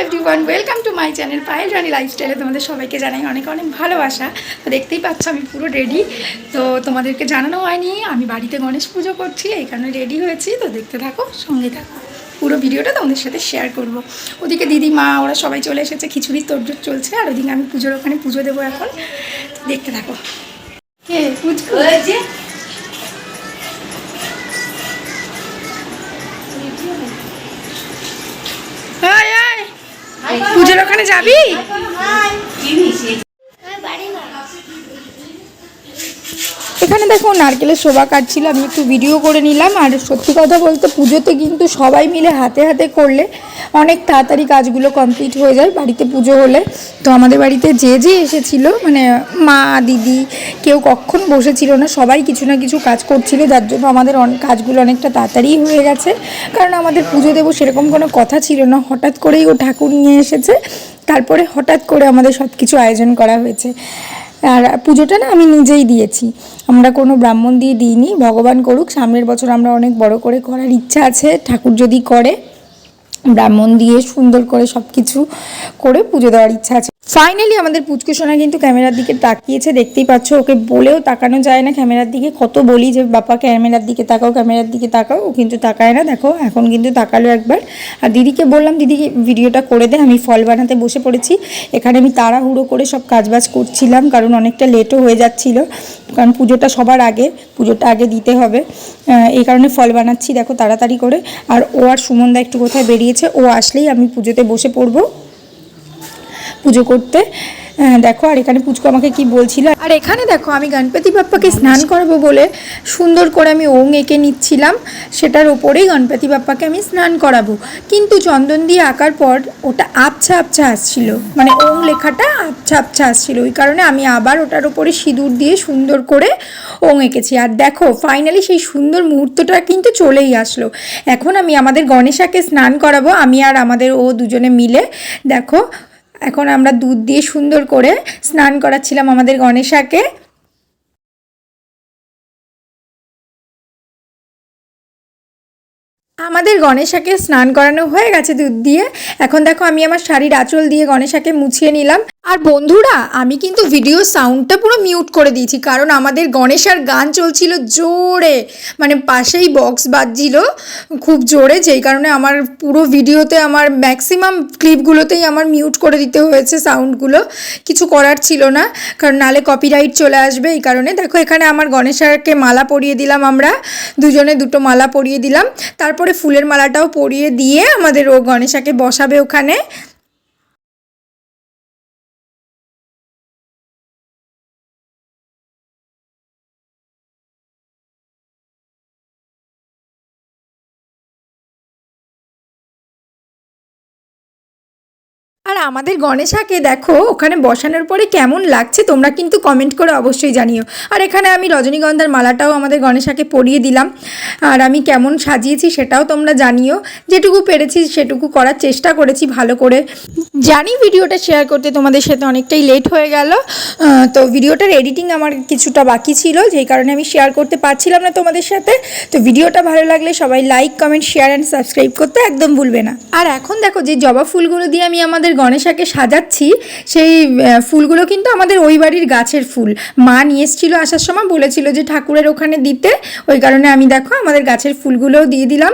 Everyone, welcome to my channel Payel Rani লাইফস্টাইলে তোমাদের সবাইকে জানাই অনেক অনেক ভালোবাসা। তো দেখতেই পাচ্ছ আমি পুরো রেডি। তো তোমাদেরকে জানানো হয়নি আমি বাড়িতে গণেশ পুজো করছি, এই কারণে রেডি হয়েছি। তো দেখতে থাকো, সঙ্গে থাকো, পুরো ভিডিওটা তোমাদের সাথে শেয়ার করব। ওদিকে দিদি মা ওরা সবাই চলে এসেছে, খিচুড়ির তোড়জোড় চলছে, আর ওদিকে আমি পুজোর ওখানে পুজো দেবো এখন। দেখতে থাকো। কে পুজো পুজোর ওখানে যাবি? এখানে দেখো নারকেলের শোভা কাটছিল, আমি একটু ভিডিও করে নিলাম। আর সত্যি কথা বলতে পুজোতে কিন্তু সবাই মিলে হাতে হাতে করলে অনেক তাড়াতাড়ি কাজগুলো কমপ্লিট হয়ে যায় বাড়িতে পুজো হলে। তো আমাদের বাড়িতে যে যে এসেছিল, মানে মা দিদি কেউ কখনো বসেছিল না, সবাই কিছু না কিছু কাজ করছিল, যার জন্য আমাদের কাজগুলো অনেকটা তাড়াতাড়ি হয়ে গেছে। কারণ আমাদের পুজো দেবো সেরকম কোনো কথা ছিল না, হঠাৎ করেই ও ঠাকুর নিয়ে এসেছে, তারপরে হঠাৎ করে আমাদের সব কিছু আয়োজন করা হয়েছে। আর পুজোটা না আমি নিজেই দিয়েছি, আমরা কোনো ব্রাহ্মণ দিয়ে দিইনি। ভগবান করুক, সামনের বছর আমরা অনেক বড় করে করার ইচ্ছা আছে, ঠাকুর যদি করে ব্রাহ্মণ দিয়ে সুন্দর করে সব কিছু করে পুজো দেওয়ার ইচ্ছা আছে। ফাইনালি আমাদের পুচকু সোনা কিন্তু ক্যামেরার দিকে তাকিয়েছে, দেখতেই পাচ্ছ। ওকে বলেও তাকানো যায় না ক্যামেরার দিকে, কত বলি যে বাবা ক্যামেরার দিকে তাকাও, ক্যামেরার দিকে তাকাও, ও কিন্তু তাকায় না। দেখো এখন কিন্তু তাকালো একবার। আর দিদিকে বললাম দিদিকে ভিডিওটা করে দে, আমি ফল বানাতে বসে পড়েছি। এখানে আমি তাড়াহুড়ো করে সব কাজবাজ করছিলাম, কারণ অনেকটা লেটও হয়ে যাচ্ছিল, কারণ পুজোটা সবার আগে, পুজোটা আগে দিতে হবে, এই কারণে ফল বানাচ্ছি দেখো তাড়াতাড়ি করে। আর ও আর সুমনদা একটু কোথায় বেরিয়েছে, ও আসলেই আমি পুজোতে বসে পড়বো পুজো করতে। দেখো আর এখানে পুচকু আমাকে কি বলছিল। আর এখানে দেখো আমি গণপতি বাপ্পাকে স্নান করাবো বলে সুন্দর করে আমি ওং এঁকে নিচ্ছিলাম, সেটার ওপরেই গণপতি বাপ্পাকে আমি স্নান করাবো। কিন্তু চন্দন দিয়ে আঁকার পর ওটা আবছা আবছা আসছিল, মানে ওং লেখাটা আবছা আবছা আসছিল, ওই কারণে আমি আবার ওটার ওপরে সিঁদুর দিয়ে সুন্দর করে ওং এঁকেছি। আর দেখো ফাইনালি সেই সুন্দর মুহূর্তটা কিন্তু চলেই আসলো। এখন আমি আমাদের গণেশাকে স্নান করাবো, আমি আর আমাদের ও দুজনে মিলে। দেখো এখন আমরা দুধ দিয়ে সুন্দর করে স্নান করাচ্ছিলাম আমাদের গণেশাকে। আমাদের গণেশাকে স্নান করানো হয়ে গেছে দুধ দিয়ে। এখন দেখো আমি আমার শাড়ির আঁচল দিয়ে গণেশাকে মুছিয়ে নিলাম। আর বন্ধুরা আমি কিন্তু ভিডিও সাউন্ডটা পুরো মিউট করে দিয়েছি, কারণ আমাদের গণেশার গান চলছিল জোরে, মানে পাশেই বক্স বাজছিল খুব জোরে, যেই কারণে আমার পুরো ভিডিওতে আমার ম্যাক্সিমাম ক্লিপগুলোতেই আমার মিউট করে দিতে হয়েছে সাউন্ডগুলো, কিছু করার ছিল না, কারণ নালে কপিরাইট চলে আসবে। এই কারণে দেখো এখানে আমার গণেশাকে মালা পরিয়ে দিলাম, আমরা দুজনে দুটো মালা পরিয়ে দিলাম, তারপরে ফুলের মালাটাও পরিয়ে দিয়ে আমাদের ও গণেশাকে বসাবে ওখানে। আর আমাদের গণেশাকে দেখো ওখানে বসানোর পরে কেমন লাগছে তোমরা কিন্তু কমেন্ট করে অবশ্যই জানিও। আর এখানে আমি রজনীগন্ধার মালাটাও আমাদের গণেশাকে পরিয়ে দিলাম, আর আমি কেমন সাজিয়েছি সেটাও তোমরা জানিও। যেটুকু পেরেছি সেটুকু করার চেষ্টা করেছি ভালো করে। জানি ভিডিওটা শেয়ার করতে তোমাদের সাথে অনেকটাই লেট হয়ে গেল, তো ভিডিওটার এডিটিং আমার কিছুটা বাকি ছিল, যেই কারণে আমি শেয়ার করতে পারছিলাম না তোমাদের সাথে। তো ভিডিওটা ভালো লাগলে সবাই like comment share and subscribe করতে একদম ভুলবে না। আর এখন দেখো যে জবা ফুলগুলো দিয়ে আমি আমাদের গণেশাকে সাজাচ্ছি, সেই ফুলগুলো কিন্তু আমাদের ওই বাড়ির গাছের ফুল, মা নিয়ে এসেছিলো আসার সময়, বলেছিল যে ঠাকুরের ওখানে দিতে, ওই কারণে আমি দেখো আমাদের গাছের ফুলগুলোও দিয়ে দিলাম।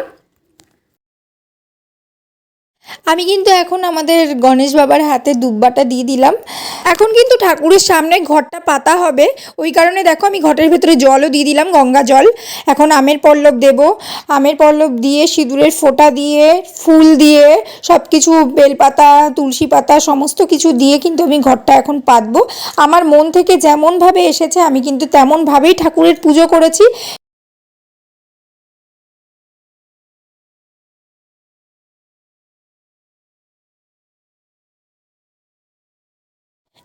আমি কিন্তু এখন আমাদের গণেশ বাবার হাতে দুব্বাটা দিয়ে দিলাম। এখন কিন্তু ঠাকুরের সামনে ঘরটা পাতা হবে, ওই কারণে দেখো আমি ঘটের ভেতরে জলও দিয়ে দিলাম, গঙ্গা জল। এখন আমের পল্লব দেব, আমের পল্লব দিয়ে সিঁদুরের ফোঁটা দিয়ে ফুল দিয়ে সব কিছু বেলপাতা তুলসী পাতা সমস্ত কিছু দিয়ে কিন্তু আমি ঘরটা এখন পাতবো। আমার মন থেকে যেমনভাবে এসেছে আমি কিন্তু তেমনভাবেই ঠাকুরের পুজো করেছি।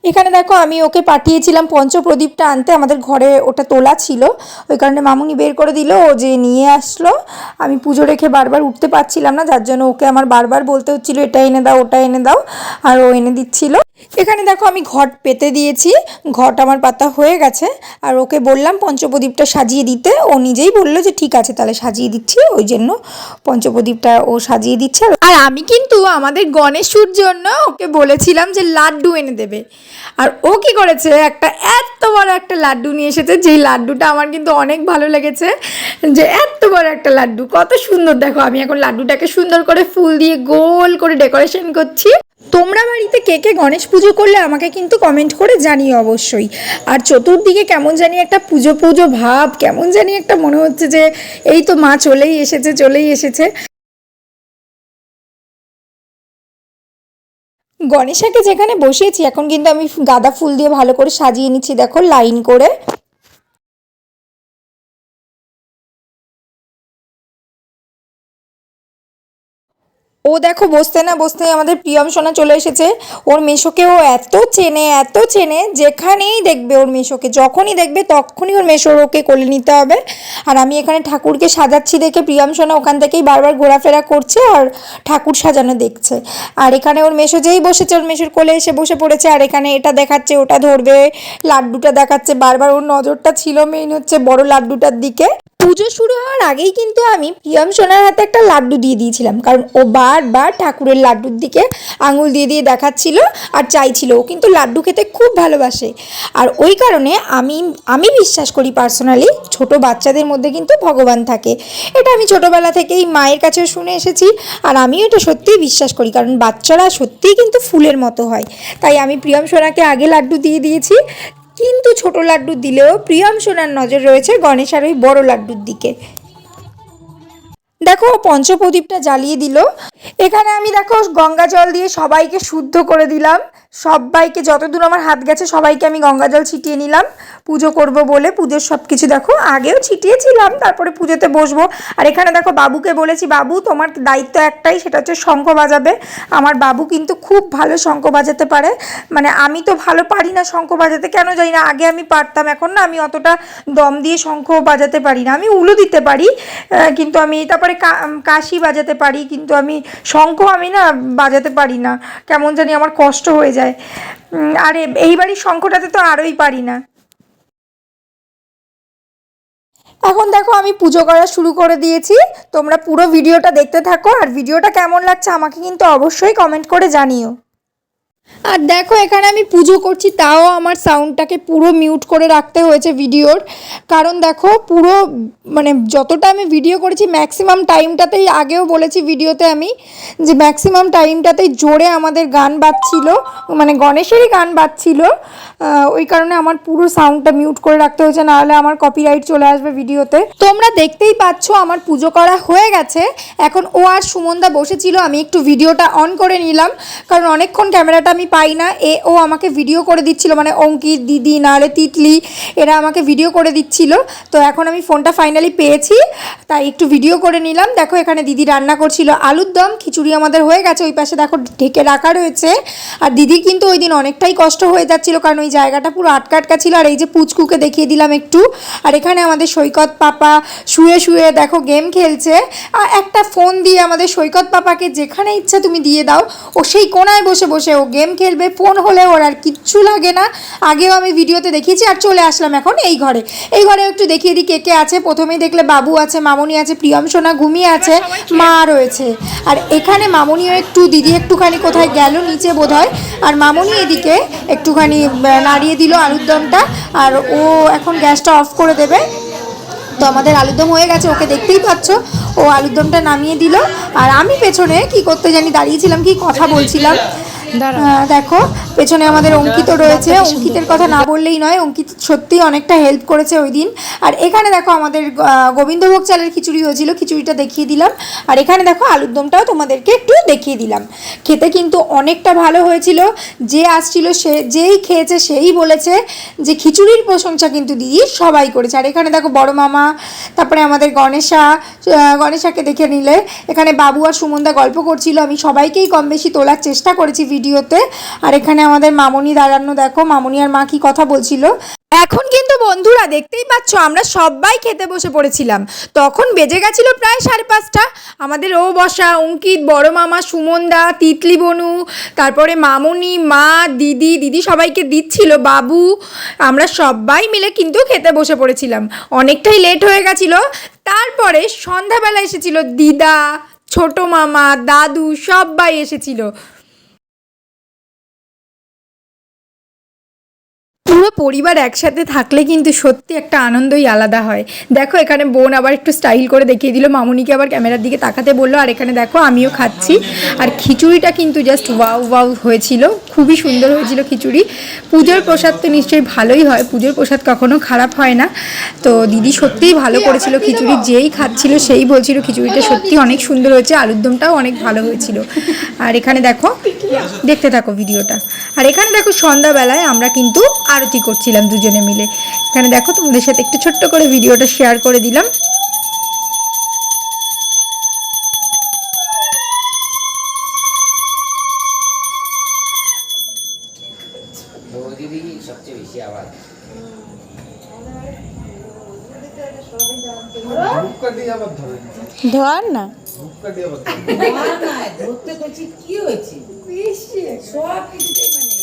এখানে দেখো আমি ওকে পাঠিয়েছিলাম পঞ্চপ্রদীপটা আনতে, আমাদের ঘরে ওটা তোলা ছিল, ওই কারণে মামুনি বের করে দিল, ও যে নিয়ে আসলো। আমি পুজো রেখে বারবার উঠতে পারছিলাম না, যার জন্য ওকে আমার বারবার বলতে হচ্ছিলো এটা এনে দাও ওটা এনে দাও, আর ও এনে দিচ্ছিল। এখানে দেখো আমি ঘট পেতে দিয়েছি, ঘট আমার পাতা হয়ে গেছে, আর ওকে বললাম পঞ্চপ্রদীপটা সাজিয়ে দিতে, ও নিজেই বললো যে ঠিক আছে তাহলে সাজিয়ে দিচ্ছি, ওই জন্য পঞ্চপ্রদীপটা ও সাজিয়ে দিচ্ছে। আর আমি কিন্তু আমাদের গণেশুর জন্য ওকে বলেছিলাম যে লাড্ডু এনে দেবে, আর ও কি করেছে, একটা এত বড় একটা লাড্ডু নিয়ে এসেছে, যেই লাড্ডুটা আমার কিন্তু অনেক ভালো লেগেছে, যে এত বড় একটা লাড্ডু কত সুন্দর। দেখো আমি এখন লাড্ডুটাকে সুন্দর করে ফুল দিয়ে গোল করে ডেকোরেশন করছি। তোমরা বাড়িতে কে কে গণেশ পুজো করলে আমাকে কিন্তু কমেন্ট করে জানিও অবশ্যই। আর চতুর্দিকে কেমন জানি একটা পুজো পুজো ভাব, কেমন জানি একটা মনে হচ্ছে যে এই তো মা চলেই এসেছে চলেই এসেছে। গণেশাকে যেখানে বসিয়েছি এখন কিন্তু আমি গাঁদা ফুল দিয়ে ভালো করে সাজিয়ে নিচ্ছি, দেখো লাইন করে। ও দেখো বসতে না বসতে আমাদের প্রিয়ম সোনা চলে এসেছে। ওর মেশোকে ও এত চেনে, যেখানেই দেখবে ওর মেশোকে, যখনই দেখবে তখনই ওর মেশোর ওকে কোলে নিতে হবে। আর আমি এখানে ঠাকুরকে সাজাচ্ছি দেখে প্রিয়ম সোনা ওখান থেকেই বারবার ঘোরাফেরা করছে আর ঠাকুর সাজানো দেখছে। আর এখানে ওর মেশো যেই বসেছে ওর মেশোর কোলে এসে বসে পড়েছে, আর এখানে এটা দেখাচ্ছে ওটা ধরবে, লাড্ডুটা দেখাচ্ছে, বারবার ওর নজরটা ছিল মেইন হচ্ছে বড় লাড্ডুটার দিকে। পুজো শুরু হওয়ার আগেই কিন্তু আমি প্রিয়ম সোনার হাতে একটা লাড্ডু দিয়ে দিয়েছিলাম, কারণ ও বারবার ঠাকুরের লাড্ডুর দিকে আঙুল দিয়ে দিয়ে দেখাচ্ছিল আর চাইছিল, ও কিন্তু লাড্ডু খেতে খুব ভালোবাসে। আর ওই কারণে আমি বিশ্বাস করি পার্সোনালি ছোট বাচ্চাদের মধ্যে কিন্তু ভগবান থাকে, এটা আমি ছোটোবেলা থেকেই মায়ের কাছেও শুনে এসেছি, আর আমিও এটা সত্যিই বিশ্বাস করি, কারণ বাচ্চারা সত্যিই কিন্তু ফুলের মতো হয়। তাই আমি প্রিয়ম সোনাকে আগে লাড্ডু দিয়ে দিয়েছি, কিন্তু ছোট লাড্ডু দিলেও প্রিয়ম সোনার নজর রয়েছে গণেশ আর ওই বড় লাড্ডুর দিকে। দেখো পঞ্চপ্রদীপটা জ্বালিয়ে দিল। এখানে আমি দেখো গঙ্গা জল দিয়ে সবাইকে শুদ্ধ করে দিলাম, সবাইকে যতদূর আমার হাত গেছে সবাইকে আমি গঙ্গা জল ছিটিয়ে নিলাম পুজো করব বলে। পুজোর সব কিছু দেখো আগেও ছিটিয়েছিলাম, তারপরে পুজোতে বসবো। আর এখানে দেখো বাবুকে বলেছি, বাবু তোমার দায়িত্ব একটাই, সেটা হচ্ছে শঙ্খ বাজাবে। আমার বাবু কিন্তু খুব ভালো শঙ্খ বাজাতে পারে, মানে আমি তো ভালো পারি না শঙ্খ বাজাতে, কেন জানি না, আগে আমি পারতাম, এখন না আমি অতটা দম দিয়ে শঙ্খ বাজাতে পারি না। আমি উলু দিতে পারি, কিন্তু আমি তারপরে কাশি বাজাতে পারি, কিন্তু আমি শঙ্খ আমি না বাজাতে পারি না, কেমন জানি আমার কষ্ট হয়ে যায়। আর এই বাড়ির শঙ্খটাতে তো আরোই পারি না। এখন দেখো আমি পুজো করা শুরু করে দিয়েছি, তোমরা পুরো ভিডিওটা দেখতে থাকো, আর ভিডিওটা কেমন লাগছে আমাকে কিন্তু অবশ্যই কমেন্ট করে জানিও। আর দেখো এখানে আমি পুজো করছি, তাও আমার সাউন্ডটাকে পুরো মিউট করে রাখতে হয়েছে ভিডিওর, কারণ দেখো পুরো মানে যতটা আমি ভিডিও করেছি ম্যাক্সিমাম টাইমটাতেই, আগেও বলেছি ভিডিওতে আমি যে ম্যাক্সিমাম টাইমটাতেই জোরে আমাদের গান বাজছিল, মানে গণেশেরই গান বাজছিল, ওই কারণে আমার পুরো সাউন্ডটা মিউট করে রাখতে হয়েছে, নাহলে আমার কপিরাইট চলে আসবে ভিডিওতে। তোমরা দেখতেই পাচ্ছ আমার পুজো করা হয়ে গেছে। এখন ও আর সুমনদা বসেছিল, আমি একটু ভিডিওটা অন করে নিলাম, কারণ অনেকক্ষণ ক্যামেরাটা আমি পাই না, ও আমাকে ভিডিও করে দিচ্ছিল, মানে অঙ্কিত দিদি নাহলে তিতলি এরা আমাকে ভিডিও করে দিচ্ছিল। তো এখন আমি ফোনটা ফাইনালি পেয়েছি, তাই একটু ভিডিও করে নিলাম। দেখো এখানে দিদি রান্না করছিল আলুর দম, খিচুড়ি আমাদের হয়ে গেছে, ওই পাশে দেখো ঢেকে রাখা রয়েছে। আর দিদির কিন্তু ওই দিন অনেকটাই কষ্ট হয়ে যাচ্ছিল, কারণ ওই জায়গাটা পুরো আটকা আটকা ছিল। আর এই যে পুচকুকে দেখিয়ে দিলাম একটু, আর এখানে আমাদের সৈকত পাপা শুয়ে শুয়ে দেখো গেম খেলছে। আর একটা ফোন দিয়ে আমাদের সৈকত পাপাকে যেখানে ইচ্ছা তুমি দিয়ে দাও, ও সেই কোনায় বসে বসে ও গেম খেলবে, ফোন হলে ওর আর কিচ্ছু লাগে না। আগেও আমি ভিডিওতে দেখিয়েছি। আর চলে আসলাম এখন এই ঘরে একটু দেখিয়ে দিই কে কে আছে। প্রথমেই দেখলে বাবু আছে, মামনি আছে, প্রিয়ম সোনা ঘুমিয়ে আছে, মা রয়েছে। আর এখানে মামনিও একটু, দিদি একটুখানি কোথায় গেল নিচে বোধহয়, আর মামনি এদিকে একটুখানি নাড়িয়ে দিল আলুর দমটা, আর ও এখন গ্যাসটা অফ করে দেবে। তো আমাদের আলুরদম হয়ে গেছে, ওকে দেখতেই পাচ্ছ, ও আলুরদমটা নামিয়ে দিল। আর আমি পেছনে কি করতে জানি দাঁড়িয়েছিলাম, কি কথা বলছিলাম। দেখো পেছনে আমাদের অঙ্কিত রয়েছে, অঙ্কিতের কথা না বললেই নয়, অঙ্কিত সত্যিই অনেকটা হেল্প করেছে ওই দিন। আর এখানে দেখো আমাদের গোবিন্দভোগ চালের খিচুড়ি হয়েছিল, খিচুড়িটা দেখিয়ে দিলাম। আর এখানে দেখো আলুর দমটাও তোমাদেরকে একটু দেখিয়ে দিলাম। খেতে কিন্তু অনেকটা ভালো হয়েছিল। যে আসছিল সে যেই খেয়েছে সেই বলেছে যে খিচুড়ির প্রশংসা কিন্তু দিদি সবাই করেছে। আর এখানে দেখো বড় মামা, তারপরে আমাদের গণেশাকে দেখে নিলে এখানে বাবু আর সুমনদা গল্প করছিল। আমি সবাইকেই কম বেশি তোলার চেষ্টা করেছি ভিডিওতে। আর এখানে আমাদের মামনি দাঁড়ানো, দেখো মামনি আর মা কি কথা বলছিল। এখন কিন্তু বন্ধুরা দেখতেই পাচ্ছ আমরা সবাই খেতে বসে পড়েছিলাম। তখন বেজে গেছিলো প্রায় 5:30। আমাদের ও বসা, অঙ্কিত, বড় মামা, সুমনদা, তিতলি বনু, তারপরে মামনি, মা, দিদি সবাইকে দিচ্ছিল, বাবু, আমরা সবাই মিলে কিন্তু খেতে বসে পড়েছিলাম। অনেকটাই লেট হয়ে গেছিলো। তারপরে সন্ধ্যাবেলা এসেছিল দিদা, ছোট মামা, দাদু সবাই এসেছিল। পুরো পরিবার একসাথে থাকলে কিন্তু সত্যি একটা আনন্দই আলাদা হয়। দেখো এখানে বোন আবার একটু স্টাইল করে দেখিয়ে দিল, মামুনিকে আবার ক্যামেরার দিকে তাকাতে বললো। আর এখানে দেখো আমিও খাচ্ছি। আর খিচুড়িটা কিন্তু জাস্ট ওয়াও হয়েছিল, খুবই সুন্দর হয়েছিল খিচুড়ি। পুজোর প্রসাদ তো নিশ্চয়ই ভালোই হয়, পুজোর প্রসাদ কখনো খারাপ হয় না। তো দিদি সত্যিই ভালো করেছিল খিচুড়ি, যেই খাচ্ছিল সেই বলছিল খিচুড়িটা সত্যি অনেক সুন্দর হয়েছে, আলুর দমটাও অনেক ভালো হয়েছিল। আর এখানে দেখো, দেখতে থাকো ভিডিওটা। আর এখানে দেখো সন্ধ্যাবেলায় আমরা কিন্তু আরতি করছিলাম দুজনে মিলে। এখানে দেখো তোমাদের সাথে একটু ছোট্ট করে ভিডিওটা শেয়ার করে দিলাম। ধর না ধরতে করছি কি হয়েছে সব কিছু মানে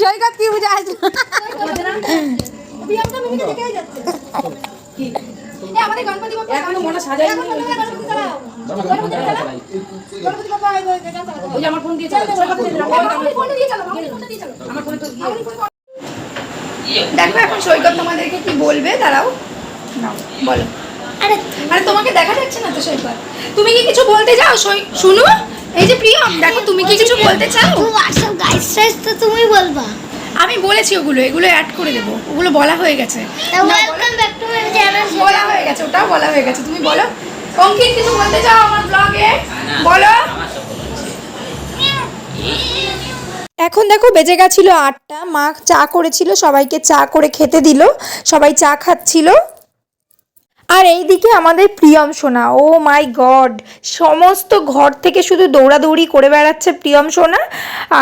সৈকত কি বুঝে আসলো আমাদের গণপতি বাপ্পা এখনো মনে সাজাই ওই আমার ফোন দিয়ে চালাও, আমার ফোন দিয়ে চালাও, আমার ফোন তো দেখো এখন সৈকত তোমাদেরকে কি বলবে, দাঁড়াও নাও বলো। আরে তোমাকে দেখা যাচ্ছে না তো সৈকত, তুমি কি কিছু বলতে চাও? শুনো এই যে প্রিয়ম, দেখো তুমি কি কিছু বলতে চাও? হোয়াটসঅ্যাপ গাইস তো তুমি বলবা। আমি বলেছি এগুলো অ্যাড করে দেবো, ওগুলো বলা হয়ে গেছে। Welcome back to my channel, বলা হয়ে গেছে, ওটাও বলা হয়ে গেছে। তুমি বলো অঙ্কিত কিছু বলতে চাও আমার ব্লগে, বলো। এখন দেখো বেজে গেছিল 8টা, মা চা করেছিল, সবাইকে চা করে খেতে দিল, সবাই চা খাচ্ছিল। আর এইদিকে আমাদের প্রিয়ম সোনা, ও মাই গড, সমস্ত ঘর থেকে শুধু দৌড়াদৌড়ি করে বেড়াচ্ছে প্রিয়ম সোনা।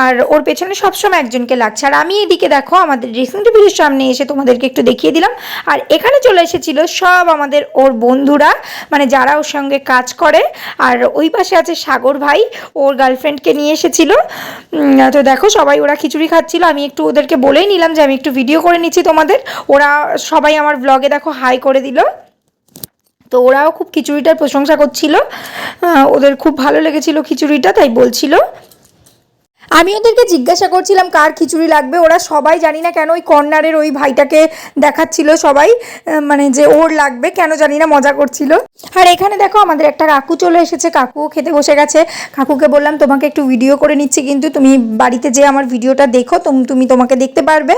আর ওর পেছনে সবসময় একজনকে লাগছে। আর আমি এদিকে দেখো আমাদের ড্রেসিং টেবিলের সামনে এসে তোমাদেরকে একটু দেখিয়ে দিলাম। আর এখানে চলে এসেছিল সব আমাদের ওর বন্ধুরা, মানে যারা ওর সঙ্গে কাজ করে। আর ওই পাশে আছে সাগর ভাই, ওর গার্লফ্রেন্ডকে নিয়ে এসেছিল। তো দেখো সবাই ওরা খিচুড়ি খাচ্ছিল। আমি একটু ওদেরকে বলেই নিলাম যে আমি একটু ভিডিও করে নিচ্ছি তোমাদের। ওরা সবাই আমার ব্লগে দেখো হাই করে দিল। তো ওরাও খুব খিচুড়িটার প্রশংসা করছিল, ওদের খুব ভালো লেগেছিল খিচুড়িটা, তাই বলছিল। আমি ওদেরকে জিজ্ঞাসা করছিলাম কার খিচুড়ি লাগবে, ওরা সবাই জানি না কেন ওই কর্নারের ওই ভাইটাকে দেখাচ্ছিল সবাই, মানে যে ওর লাগবে কেন জানি না, মজা করছিল। আর এখানে দেখো আমাদের একটা কাকু চলে এসেছে, কাকুও খেতে বসে গেছে। কাকুকে বললাম তোমাকে একটু ভিডিও করে নিচ্ছি, কিন্তু তুমি বাড়িতে যে আমার ভিডিওটা দেখো, তোমাকে দেখতে পারবে।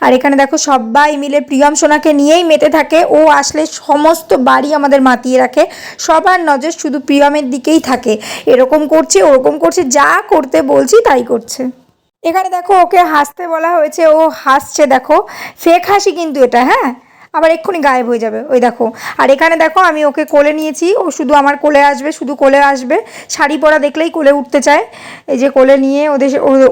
আর এখানে দেখো সবাই মিলে প্রিয়ম সোনাকে নিয়েই মেতে থাকে, ও আসলে সমস্ত বাড়ি আমাদের মাতিয়ে রাখে, সবার নজর শুধু প্রিয়মের দিকেই থাকে, এরকম করছে ওরকম করছে, যা করতে বলছি তাই করছে। এখানে দেখো ওকে হাসতে বলা হয়েছে, ও হাসছে, দেখো ফেক হাসি কিন্তু এটা, হ্যাঁ, আবার এক্ষুনি গায়েব হয়ে যাবে, ওই দেখো। আর এখানে দেখো আমি ওকে কোলে নিয়েছি, ও শুধু আমার কোলে আসবে, শুধু কোলে আসবে, শাড়ি পরা দেখলেই কোলে উঠতে চায়। এই যে কোলে নিয়ে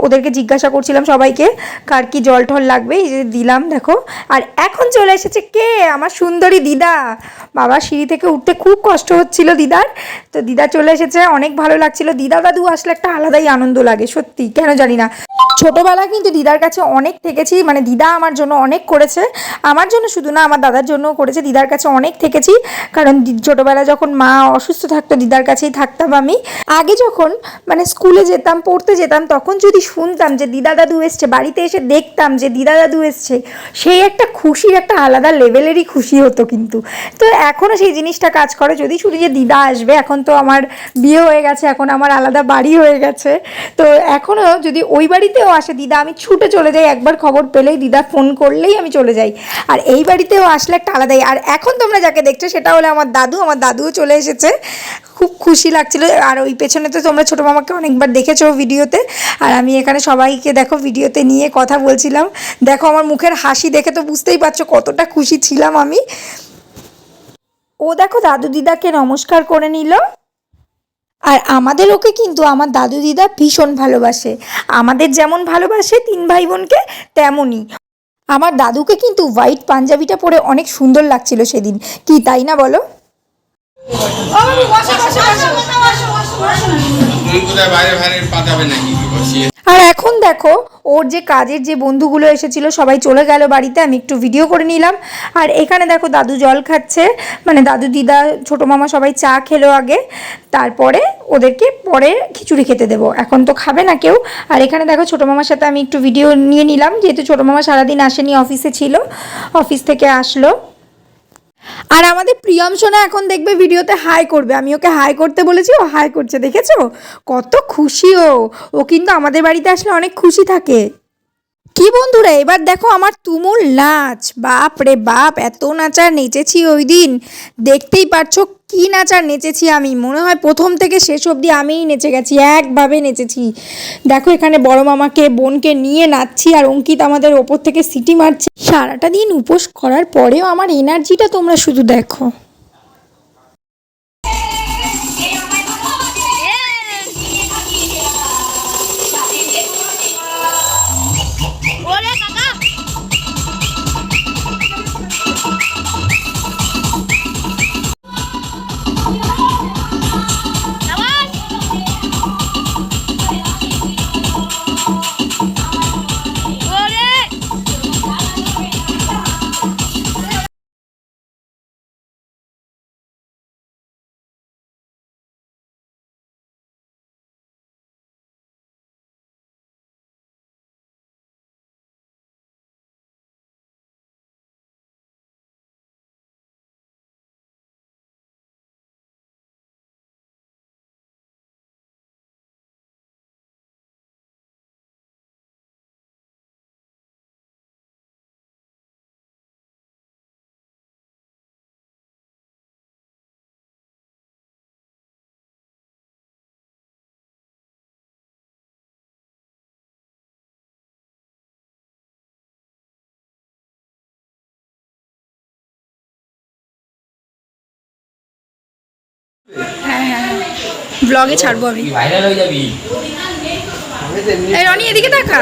ওদেরকে জিজ্ঞাসা করছিলাম সবাইকে কার কি জল টল লাগবে, এই যে দিলাম দেখো। আর এখন চলে এসেছে কে, আমার সুন্দরী দিদা। বাবা সিঁড়ি থেকে উঠতে খুব কষ্ট হচ্ছিল দিদার, তো দিদা চলে এসেছে, অনেক ভালো লাগছিল। দিদা দাদু আসলে একটা আলাদাই আনন্দ লাগে সত্যি, কেন জানি না। ছোটোবেলা কিন্তু দিদার কাছে অনেক থেকেছি, মানে দিদা আমার জন্য অনেক করেছে, আমার জন্য শুধু না আমার দাদার জন্যও করেছে। দিদার কাছে অনেক থেকেছি, কারণ ছোটোবেলা যখন মা অসুস্থ থাকতো দিদার কাছেই থাকতাম আমি। আগে যখন মানে স্কুলে যেতাম, পড়তে যেতাম, তখন যদি শুনতাম যে দিদা দাদু এসছে, বাড়িতে এসে দেখতাম যে দিদা দাদু এসছে, সেই একটা খুশির একটা আলাদা লেভেলেরই খুশি হতো। কিন্তু তো এখনও সেই জিনিসটা কাজ করে, যদি শুনি যে দিদা আসবে। এখন তো আমার বিয়ে হয়ে গেছে, এখন আমার আলাদা বাড়ি হয়ে গেছে, তো এখনও যদি ওই বাড়িতেও আসে দিদা, আমি ছুটে চলে যাই। একবার খবর পেলেই, দিদা ফোন করলেই আমি চলে যাই। আর এই বাড়িতেও আসলে একটা আলাদাই। আর এখন তোমরা যাকে দেখছো সেটা হলো আমার দাদু। আমার দাদুও চলে এসেছে, খুব খুশি লাগছিল। আর ওই পেছনে তো তোমরা ছোটো মামাকে অনেকবার দেখেছো ভিডিওতে, আর আমি এখানে সবাইকে দেখো ভিডিওতে নিয়ে কথা বলছিলাম। দেখো আমার মুখের হাসি দেখে তো বুঝতেই পারছো কতটা খুশি ছিলাম আমি। ও দেখো দাদু দিদাকে নমস্কার করে নিল। আর আমাদের ওকে কিন্তু আমার দাদু দিদা ভীষণ ভালোবাসে, আমাদের যেমন ভালোবাসে তিন ভাই বোনকে, তেমনই। আমার দাদুকে কিন্তু হোয়াইট পাঞ্জাবিটা পরে অনেক সুন্দর লাগছিল সেদিন, কি তাই না বলো? আর এখন দেখো ওর যে কাজের যে বন্ধুগুলো এসেছিল সবাই চলে গেল বাড়িতে, আমি একটু ভিডিও করে নিলাম। আর এখানে দেখো দাদু জল খাচ্ছে, মানে দাদু দিদা ছোটো মামা সবাই চা খেলো আগে, তারপরে ওদেরকে পরে খিচুড়ি খেতে দেবো, এখন তো খাবে না কেউ। আর এখানে দেখো ছোটো মামার সাথে আমি একটু ভিডিও নিয়ে নিলাম, যেহেতু ছোটো মামা সারাদিন আসেনি, অফিসে ছিল, অফিস থেকে আসলো। আর আমাদের প্রিয়মসোনা এখন দেখবে ভিডিওতে হাই করবে, আমি ওকে হাই করতে বলেছি, ও হাই করছে, দেখেছো কত খুশি ও। ও কিন্তু আমাদের বাড়িতে আসলে অনেক খুশি থাকে। কি বন্ধুরা, এবার দেখো আমার তুমুল নাচ, বাপ রে বাপ, এত নাচার নেচেছি ওই দিন, দেখতেই পারছো কি নাচার নেচেছি আমি। মনে হয় প্রথম থেকে শেষ অবধি আমিই নেচে গেছি, একভাবে নেচেছি। দেখো এখানে বড় মামাকে বোনকে নিয়ে নাচছি, আর অঙ্কিত আমাদের ওপর থেকে সিটি মারছে। সারাটা দিন উপোস করার পরেও আমার এনার্জিটা তোমরা শুধু দেখো। ওরে কাকা আবার ওরে ব্লগে ছাড়বো আমি। ভাইরাল হয়ে যাবি। এই রনি এদিকে দেখা,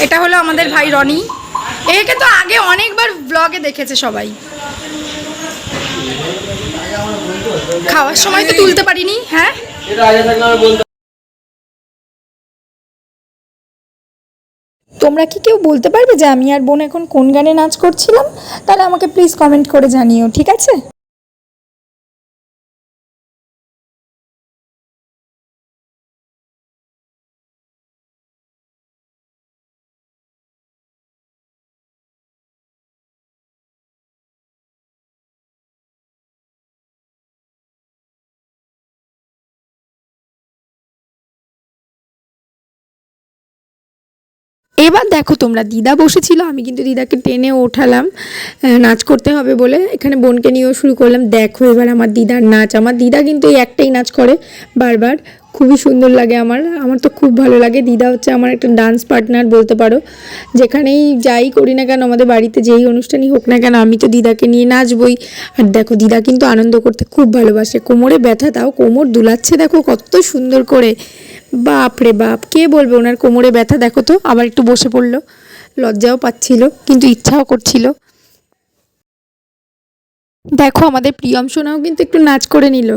এটা হলো আমাদের ভাই রনি, একে তো আগে অনেকবার ব্লগে দেখেছে সবাই। খাওয়ার সময় তো তুলতে পারিনি। হ্যাঁ, এটা আগে থাকলে আমি বলতাম। তোমরা কি কেউ বলতে পারবে যে আমি আর বোন এখন কোন গানে নাচ করছিলাম? তাহলে আমাকে প্লিজ কমেন্ট করে জানিও, ঠিক আছে? এবার দেখো তোমরা, দিদা বসেছিল, আমি কিন্তু দিদাকে টেনে ওঠালাম নাচ করতে হবে বলে, এখানে বোনকে নিয়েও শুরু করলাম। দেখো এবার আমার দিদার নাচ, আমার দিদা কিন্তু এই একটাই নাচ করে বারবার, খুবই সুন্দর লাগে আমার, আমার তো খুব ভালো লাগে। দিদা হচ্ছে আমার একটা ডান্স পার্টনার বলতে পারো, যেখানেই যাই করি না কেন, আমাদের বাড়িতে যেই অনুষ্ঠানই হোক না কেন, আমি তো দিদাকে নিয়ে নাচবই। আর দেখো দিদা কিন্তু আনন্দ করতে খুব ভালোবাসে, কোমরে ব্যথা, তাও কোমর দুলাচ্ছে দেখো কত সুন্দর করে। বাপ রে বাপ, কে বলবে ওনার কোমরে ব্যথা, দেখো তো আবার একটু বসে পড়লো, লজ্জাও পাচ্ছিল কিন্তু ইচ্ছাও করছিল। দেখো আমাদের প্রিয়মসোনাও কিন্তু একটু নাচ করে নিল।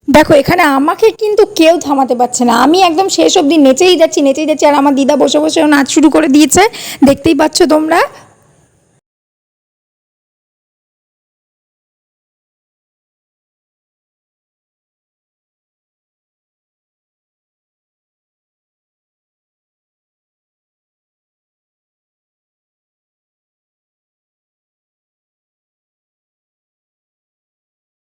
দেখো এখানে আমাকে কিন্তু কেউ থামাতে পারছে না, আমি একদম শেষ অবধি নেচেই যাচ্ছি আর আমার দিদা বসে বসেও নাচ শুরু করে দিয়েছে, দেখতেই পাচ্ছ তোমরা।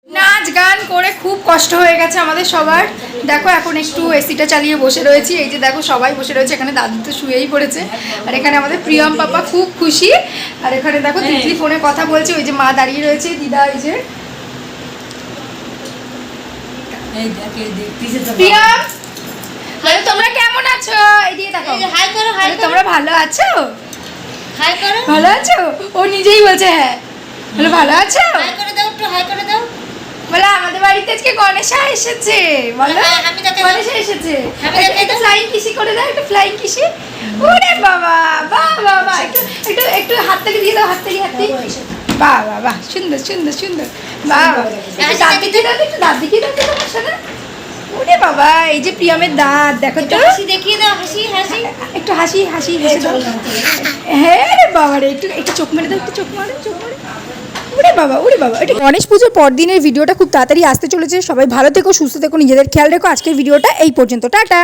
নাচ গান করে খুব কষ্ট হয়ে গেছে আমাদের সবার। দেখো এখন একটু এসিটা চালিয়ে বসে রয়েছি, এই যে দেখো সবাই বসে রয়েছে, এখানে দাদু তো শুয়েই পড়েছে, আর এখানে আমাদের প্রিয়ম পাপা খুব খুশি, আর এখানে দেখো তিতলি ফোনে কথা বলছে, ওই যে মা দাঁড়িয়ে রয়েছে, দিদা এই যে প্রিয়ম, বলো তোমরা কেমন আছো, এদিকে দেখো, হাই করো, হাই করো, তোমরা ভালো আছো, হাই করো, ভালো আছো, ও নিজেই বলছে হ্যাঁ, বলো ভালো আছো, হাই করে দাও, একটু হাই করে দাও। বলো আমাদের বাড়িতে আজকে গণেশা এসেছে, বলো হ্যাঁ, আমি তাকে- গণেশা এসেছে, আমি তাকে- একটু ফ্লাইং কিসি করে দাও, একটু ফ্লাইং কিসি, ওরে বাবা বাহ বাহ বাহ, একটু একটু একটু হাততালি দিয়ে দাও, হাততালি বাহ বাহ বাহ, সুন্দর সুন্দর সুন্দর, বাহ বাহ, একটু দাঁত দেখিয়ে দাও, একটু দাঁত দেখিয়ে দাও তোমার সাথে, ওরে বাবা এই যে প্রিয়মের দাঁত দেখো তো, হাসি দেখিয়ে দাও, হাসি হাসি। একটু হাসি হাসি হেসে দাও, হ্যাঁ রে বাবা রে, একটু একটু চোখ মেরে দাও, একটু চোখ মারে, চোখ মারে, ওরে বাবা ওরে বাবা। এটা গণেশ পুজোর পর দিনের ভিডিওটা খুব তাড়াতাড়ি আসতে চলেছে, সবাই ভালো থেকো, সুস্থ থেকো, নিজেদের খেয়াল রেখো। আজকের ভিডিওটা এই পর্যন্ত, টাটা।